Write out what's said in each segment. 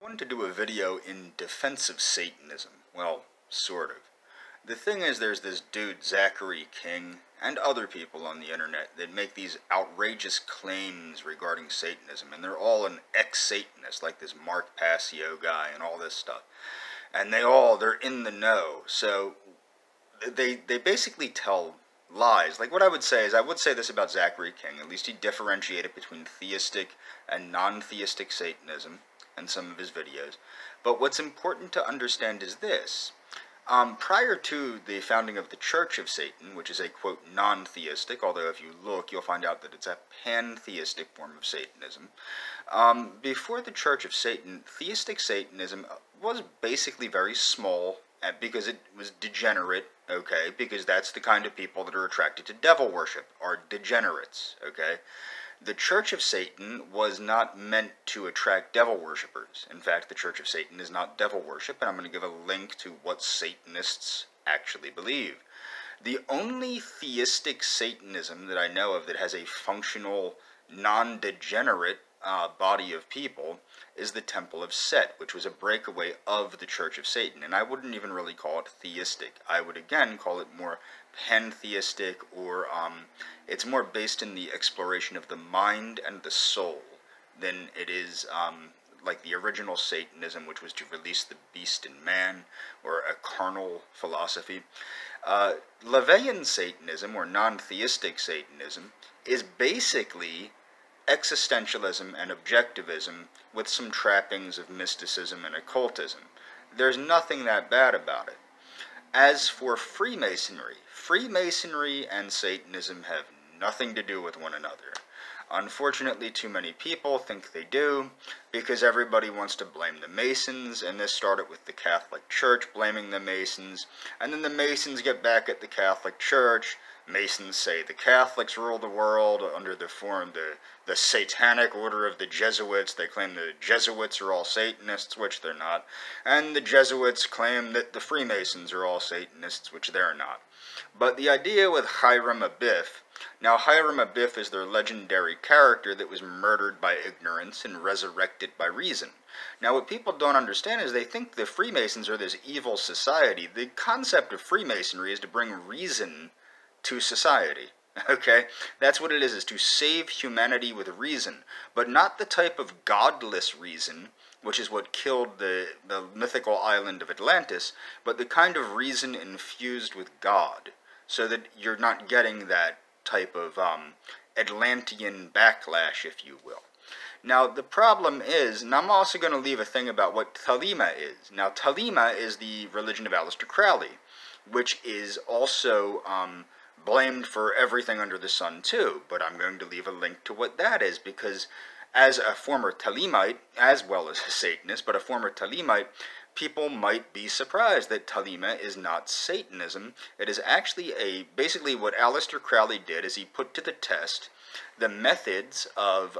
wanted to do a video in defense of Satanism. Well, sort of. The thing is, there's this dude, Zachary King, and other people on the internet that make these outrageous claims regarding Satanism, and they're all an ex-Satanist, like this Mark Passio guy and all this stuff. And they're in the know, so they basically tell lies. Like, what I would say is, I would say this about Zachary King, at least he differentiated between theistic and non-theistic Satanism in some of his videos. But what's important to understand is this. Prior to the founding of the Church of Satan, which is a, quote, non-theistic, although if you look, you'll find out that it's a pantheistic form of Satanism. Before the Church of Satan, theistic Satanism was basically very small, because it was degenerate, okay, because that's the kind of people that are attracted to devil worship, are degenerates, okay. The Church of Satan was not meant to attract devil worshippers. In fact, the Church of Satan is not devil worship, and I'm going to give a link to what Satanists actually believe. The only theistic Satanism that I know of that has a functional, non-degenerate body of people is the Temple of Set, which was a breakaway of the Church of Satan. And I wouldn't even really call it theistic. I would again call it more pantheistic, or it's more based in the exploration of the mind and the soul than it is like the original Satanism, which was to release the beast in man, or a carnal philosophy. LaVeyan Satanism, or non-theistic Satanism, is basically existentialism and objectivism with some trappings of mysticism and occultism. There's nothing that bad about it. As for Freemasonry, Freemasonry and Satanism have nothing to do with one another. Unfortunately, too many people think they do, because everybody wants to blame the Masons, and this started with the Catholic Church blaming the Masons, and then the Masons get back at the Catholic Church. Masons say the Catholics rule the world under the satanic order of the Jesuits. They claim the Jesuits are all Satanists, which they're not. And the Jesuits claim that the Freemasons are all Satanists, which they're not. But the idea with Hiram Abiff, now Hiram Abiff is their legendary character that was murdered by ignorance and resurrected by reason. Now what people don't understand is they think the Freemasons are this evil society. The concept of Freemasonry is to bring reason to society, okay? That's what it is to save humanity with reason, but not the type of godless reason, which is what killed the mythical island of Atlantis, but the kind of reason infused with God, so that you're not getting that type of Atlantean backlash, if you will. Now, the problem is, and I'm also going to leave a thing about what Thelema is. Now, Thelema is the religion of Aleister Crowley, which is also blamed for everything under the sun too, but I'm going to leave a link to what that is, because as a former Thelemite, as well as a Satanist, but a former Thelemite, people might be surprised that Thelema is not Satanism. It is actually basically what Aleister Crowley did is he put to the test the methods of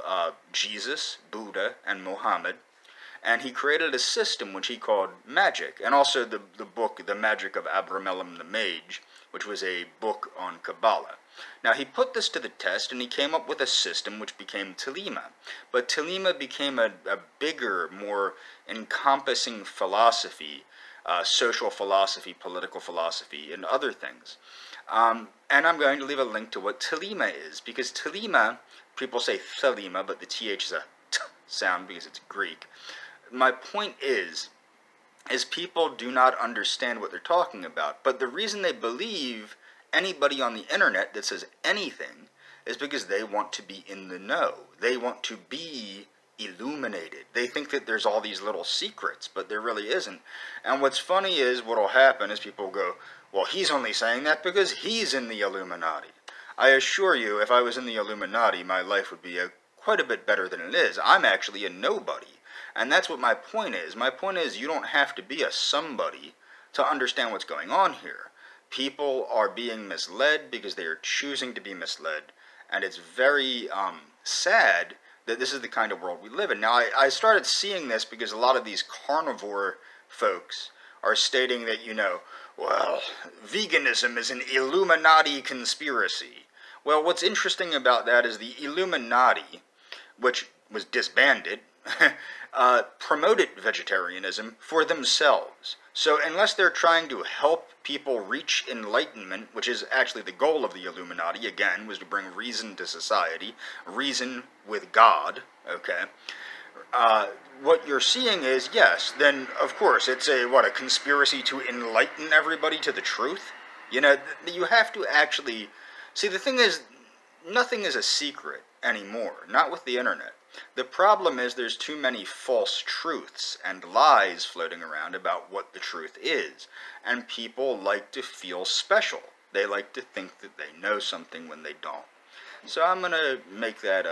Jesus, Buddha, and Muhammad, and he created a system which he called magic, and also the book, The Magic of Abramelin the Mage, which was a book on Kabbalah. Now, he put this to the test, and he came up with a system which became Thelema. But Thelema became a bigger, more encompassing philosophy, social philosophy, political philosophy, and other things. And I'm going to leave a link to what Thelema is, because Thelema, people say Thelema, but the TH is a T sound because it's Greek. My point is people do not understand what they're talking about. But the reason they believe anybody on the internet that says anything is because they want to be in the know. They want to be illuminated. They think that there's all these little secrets, but there really isn't. And what's funny is what'll happen is people go, well, he's only saying that because he's in the Illuminati. I assure you, if I was in the Illuminati, my life would be quite a bit better than it is. I'm actually a nobody. And that's what my point is. My point is you don't have to be a somebody to understand what's going on here. People are being misled because they are choosing to be misled. And it's very sad that this is the kind of world we live in. Now, I started seeing this because a lot of these carnivore folks are stating that, you know, well, veganism is an Illuminati conspiracy. Well, what's interesting about that is the Illuminati, which was disbanded, promoted vegetarianism for themselves. So unless they're trying to help people reach enlightenment, which is actually the goal of the Illuminati, again, was to bring reason to society, reason with God, okay, what you're seeing is, yes, then, of course, it's a conspiracy to enlighten everybody to the truth? You know, you have to actually... See, the thing is, nothing is a secret anymore, not with the internet. The problem is there's too many false truths and lies floating around about what the truth is, and people like to feel special. They like to think that they know something when they don't. So I'm going to make that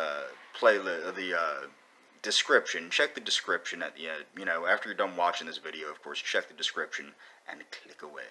playlist, the description. Check the description at the end. You know, after you're done watching this video, of course, check the description and click away.